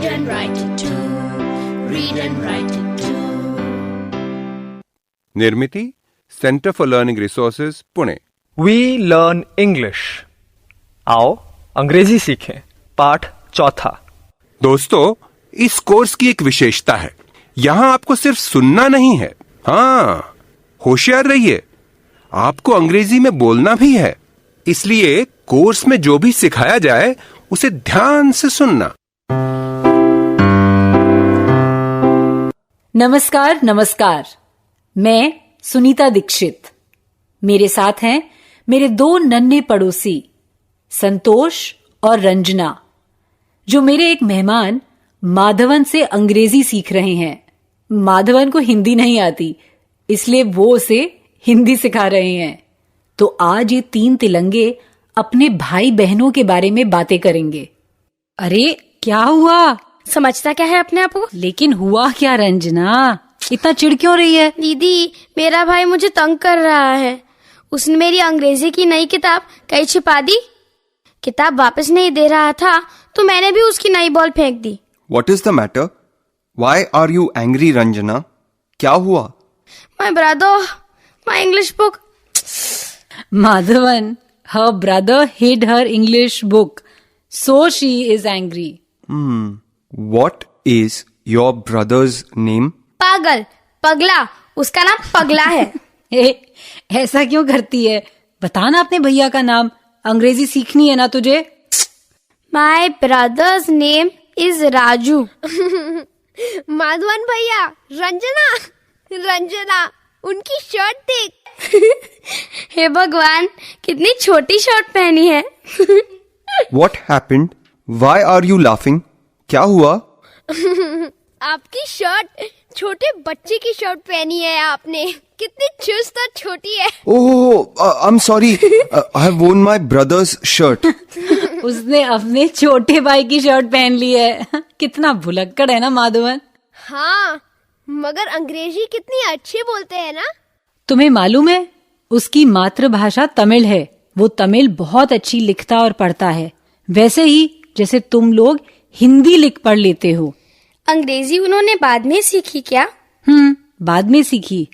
Read and write it too. Read and write it too. Nirmiti centre for learning resources Pune. We learn English. आओ अंग्रेजी सीखें। पाठ चौथा। दोस्तों, इस कोर्स की एक विशेषता है, यहाँ आपको सिर्फ सुनना नहीं है, हाँ, होशियार रहिए, आपको अंग्रेजी में बोलना भी है। इसलिए कोर्स में जो भी सिखाया जाए उसे ध्यान से सुनना। नमस्कार नमस्कार, मैं सुनीता दीक्षित। मेरे साथ हैं मेरे दो नन्हे पड़ोसी संतोष और रंजना, जो मेरे एक मेहमान माधवन से अंग्रेजी सीख रहे हैं। माधवन को हिंदी नहीं आती, इसलिए वो उसे हिंदी सिखा रहे हैं। तो आज ये तीन तिलंगे अपने भाई बहनों के बारे में बातें करेंगे। अरे क्या हुआ? समझता क्या है अपने आप को? लेकिन हुआ क्या रंजना? इतना चिढ़ क्यों रही है? दीदी, मेरा भाई मुझे तंग कर रहा है। उसने मेरी अंग्रेजी की नई किताब कहीं छिपा दी। किताब वापस नहीं दे रहा था तो मैंने भी उसकी नई बॉल फेंक दी। What is the matter? Why are you angry, Ranjana? क्या हुआ? My brother, my English book. Madhavan, her brother hid her English book, so she is angry. What is your brother's name? पागल, पगला, उसका नाम पगला है। ऐसा क्यों करती है? बता ना अपने भैया का नाम, अंग्रेजी सीखनी है ना तुझे? My brother's name is Raju. Madhavan भैया, रंजना, उनकी शर्ट देख। हे भगवान, कितनी छोटी शर्ट पहनी है। What happened? Why are you laughing? क्या हुआ? आपकी शर्ट छोटे बच्चे की शर्ट पहनी है आपने। कितनी चुस्त और छोटी है। Oh, I'm sorry. I have worn my brother's shirt. उसने अपने छोटे भाई की शर्ट पहन ली है। कितना भुलक्कड़ है ना माधवन। हाँ, मगर अंग्रेजी कितनी अच्छी बोलते हैं ना। तुम्हें मालूम है, उसकी मातृभाषा तमिल है। वो तमिल बहुत अच्छी लिखता और पढ़ता है, वैसे ही जैसे तुम लोग हिंदी लिख पढ़ लेते हो। अंग्रेजी उन्होंने बाद में सीखी क्या? बाद में सीखी।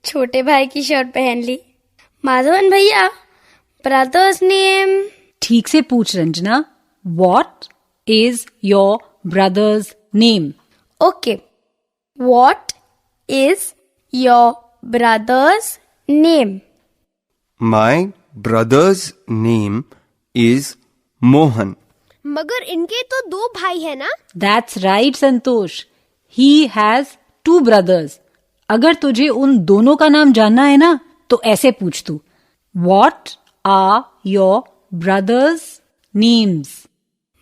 छोटे भाई की शर्ट पहन ली। माधवन भैया, ब्रदर्स नेम? ठीक से पूछ Ranjana. What is your brother's name? Okay. What is your brother's name? My brother's name is Mohan. मगर इनके तो दो भाई है ना। That's right, Santosh. He has two brothers. अगर तुझे उन दोनों का नाम जानना है ना, तो ऐसे पूछ तू। What are your brothers' names?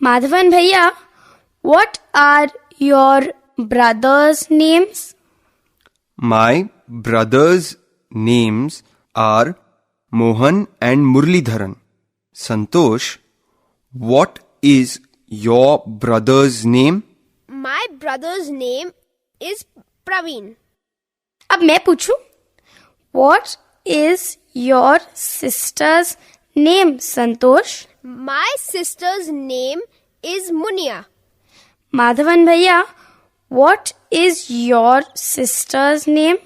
Madhavan भैया, what are your brothers' names? My brothers' names are Mohan and Murlidharan. Santosh, what is your brother's name? My brother's name is Praveen. अब मैं पूछूं, what is your sister's name, Santosh? My sister's name is Munia. Madhavan भैया, what is your sister's name?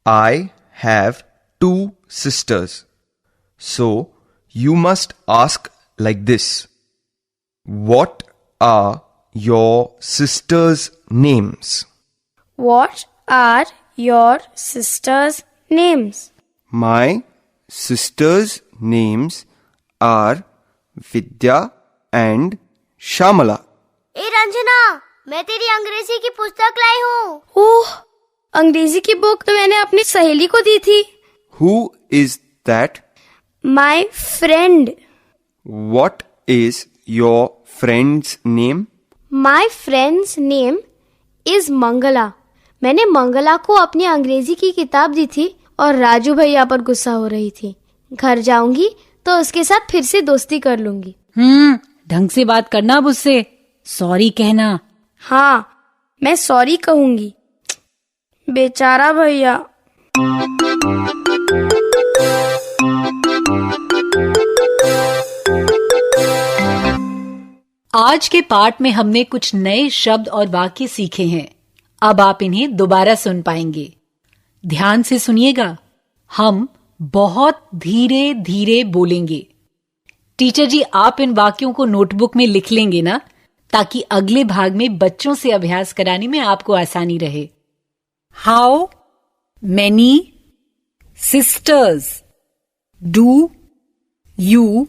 I have two sisters. So you must ask like this. What are your sisters' names? What are your sister's names? My sisters' names are Vidya and Shamala. ए रंजना, मैं तेरी अंग्रेजी की पुस्तक लाई हूँ। ओह, अंग्रेजी की book तो मैंने अपनी सहेली को दी थी। Who is that? My friend. What is your friend's name? My friend's name is Mangla. मैंने मंगला को अपनी अंग्रेजी की किताब दी थी और राजू भैया पर गुस्सा हो रही थी। घर जाऊंगी तो उसके साथ फिर से दोस्ती कर लूंगी। ढंग से बात करना अब उससे। सॉरी कहना। हाँ, मैं सॉरी कहूंगी। बेचारा भैया। आज के पाठ में हमने कुछ नए शब्द और वाक्य सीखे हैं। अब आप इन्हें दोबारा सुन पाएंगे। ध्यान से सुनिएगा। हम बहुत धीरे धीरे बोलेंगे। टीचर जी, आप इन वाक्यों को नोटबुक में लिख लेंगे ना, ताकि अगले भाग में बच्चों से अभ्यास कराने में आपको आसानी रहे। How many sisters do you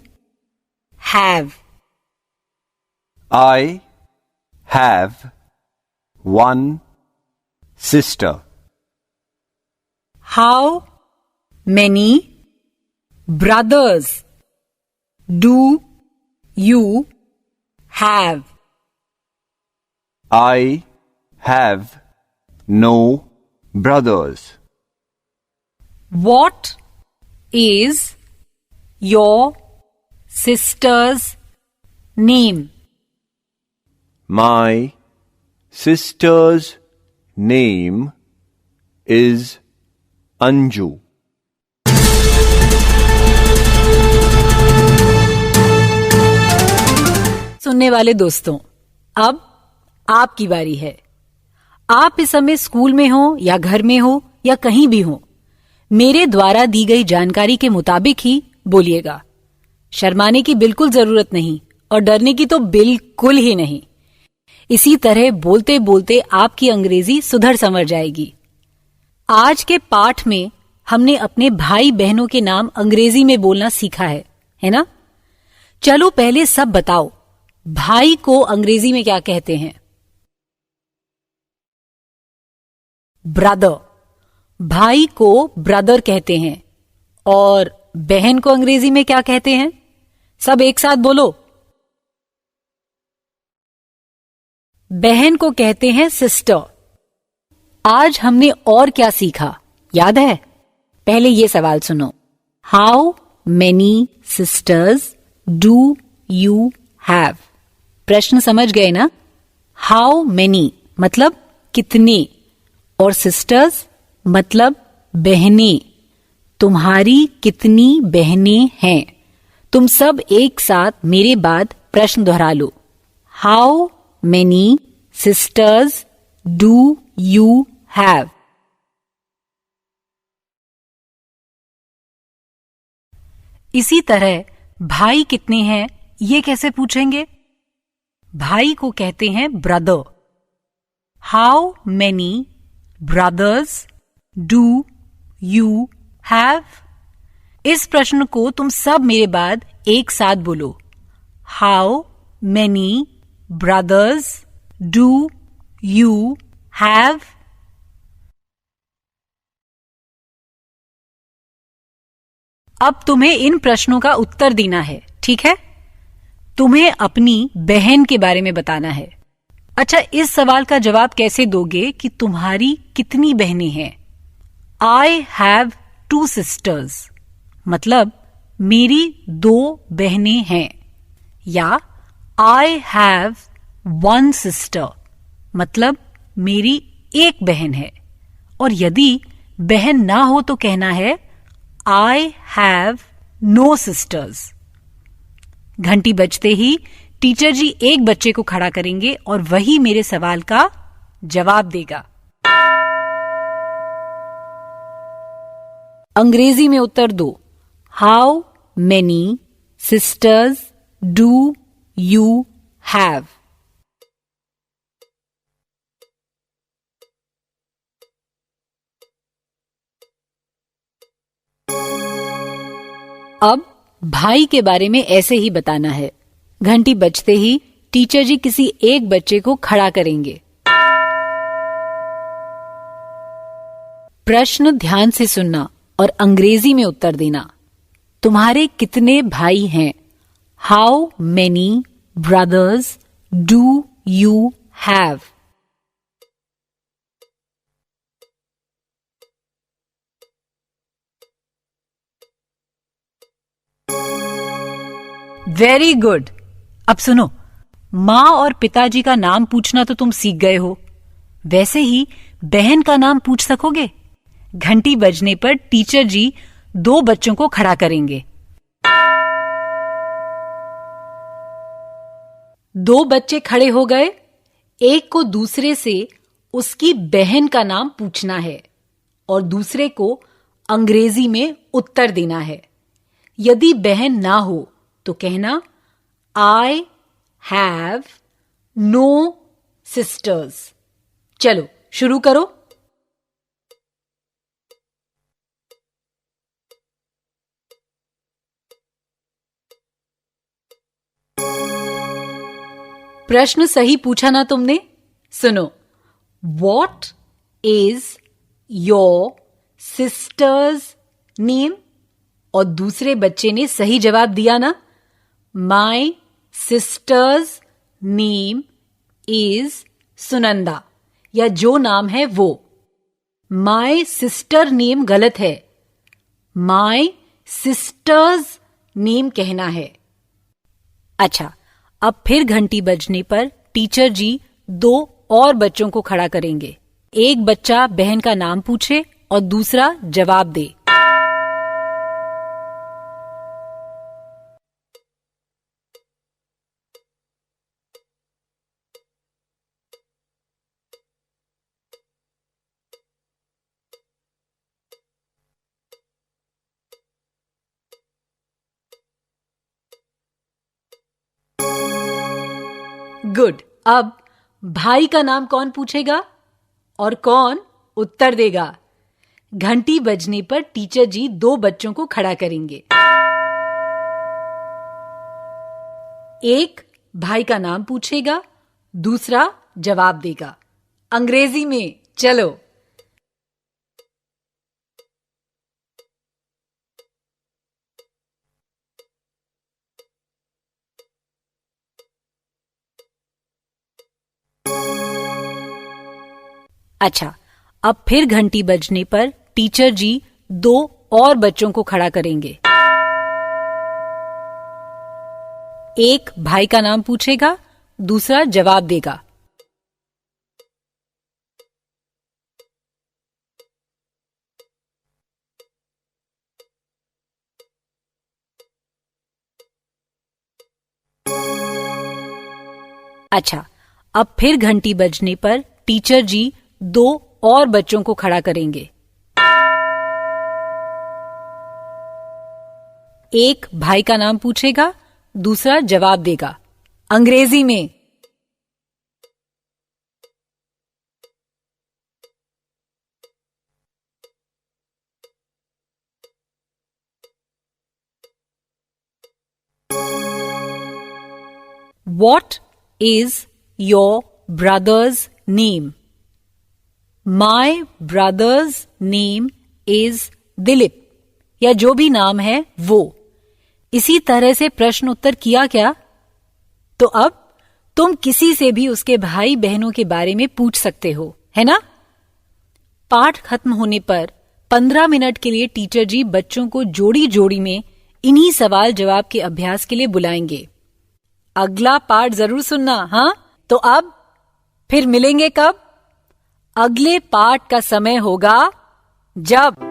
have? I have one sister. How many brothers do you have? I have no brothers. What is your sister's name? My sister's name is Anju. सुनने वाले दोस्तों, अब आपकी बारी है। आप इस समय स्कूल में हो या घर में हो या कहीं भी हो, मेरे द्वारा दी गई जानकारी के मुताबिक ही बोलिएगा। शर्माने की बिल्कुल जरूरत नहीं और डरने की तो बिल्कुल ही नहीं। इसी तरह बोलते बोलते आपकी अंग्रेजी सुधर संवर जाएगी। आज के पाठ में हमने अपने भाई बहनों के नाम अंग्रेजी में बोलना सीखा है ना? चलो पहले सब बताओ, भाई को अंग्रेजी में क्या कहते हैं? ब्रदर। भाई को ब्रदर कहते हैं। और बहन को अंग्रेजी में क्या कहते हैं? सब एक साथ बोलो। बहन को कहते हैं सिस्टर। आज हमने और क्या सीखा, याद है? पहले ये सवाल सुनो। How many sisters do you have? प्रश्न समझ गए ना? हाउ मेनी मतलब कितने और सिस्टर्स मतलब बहनें। तुम्हारी कितनी बहनें हैं? तुम सब एक साथ मेरे बाद प्रश्न दोहरा लो। How many sisters do you have? इसी तरह भाई कितने हैं ये कैसे पूछेंगे? भाई को कहते हैं brother. How many brothers do you have? इस प्रश्न को तुम सब मेरे बाद एक साथ बोलो। How many brothers do you have? अब तुम्हें इन प्रश्नों का उत्तर देना है, ठीक है? तुम्हें अपनी बहन के बारे में बताना है। अच्छा, इस सवाल का जवाब कैसे दोगे कि तुम्हारी कितनी बहनें हैं? आई हैव 2 sisters मतलब मेरी 2 बहनें हैं। या आई हैव 1 sister मतलब मेरी एक बहन है। और यदि बहन ना हो तो कहना है आई हैव नो सिस्टर्स। घंटी बजते ही टीचर जी एक बच्चे को खड़ा करेंगे और वही मेरे सवाल का जवाब देगा। अंग्रेजी में उत्तर दो। How many sisters do you have? अब भाई के बारे में ऐसे ही बताना है। घंटी बजते ही टीचर जी किसी एक बच्चे को खड़ा करेंगे। प्रश्न ध्यान से सुनना और अंग्रेजी में उत्तर देना। तुम्हारे कितने भाई हैं? How many brothers do you have? Very good. अब सुनो, माँ और पिताजी का नाम पूछना तो तुम सीख गए हो, वैसे ही बहन का नाम पूछ सकोगे? घंटी बजने पर टीचर जी 2 बच्चों को खड़ा करेंगे। दो बच्चे खड़े हो गए। एक को दूसरे से उसकी बहन का नाम पूछना है और दूसरे को अंग्रेजी में उत्तर देना है। यदि बहन ना हो तो कहना आई हैव नो सिस्टर्स। चलो शुरू करो। प्रश्न सही पूछा ना तुमने? सुनो, what is your sisters name? और दूसरे बच्चे ने सही जवाब दिया ना, माई सिस्टर्स नेम इज सुनंदा, या जो नाम है वो। माई सिस्टर नेम गलत है, माई सिस्टर्स नेम कहना है। अच्छा, अब फिर घंटी बजने पर टीचर जी दो और बच्चों को खड़ा करेंगे। एक बच्चा बहन का नाम पूछे और दूसरा जवाब दे। गुड। अब भाई का नाम कौन पूछेगा और कौन उत्तर देगा? घंटी बजने पर टीचर जी दो बच्चों को खड़ा करेंगे। एक भाई का नाम पूछेगा, दूसरा जवाब देगा अंग्रेजी में। चलो। अच्छा, अब फिर घंटी बजने पर टीचर जी दो और बच्चों को खड़ा करेंगे। एक भाई का नाम पूछेगा, दूसरा जवाब देगा। अच्छा, अब फिर घंटी बजने पर टीचर जी दो और बच्चों को खड़ा करेंगे। एक भाई का नाम पूछेगा, दूसरा जवाब देगा अंग्रेजी में। What is your brother's name? My brother's name is Dilip, या जो भी नाम है वो। इसी तरह से प्रश्न उत्तर किया क्या? तो अब तुम किसी से भी उसके भाई बहनों के बारे में पूछ सकते हो, है ना? पाठ खत्म होने पर 15 मिनट के लिए टीचर जी बच्चों को जोड़ी जोड़ी में इन्हीं सवाल जवाब के अभ्यास के लिए बुलाएंगे। अगला पाठ जरूर सुनना, हाँ? तो अब फिर मिलेंगे कब? अगले पाठ का समय होगा जब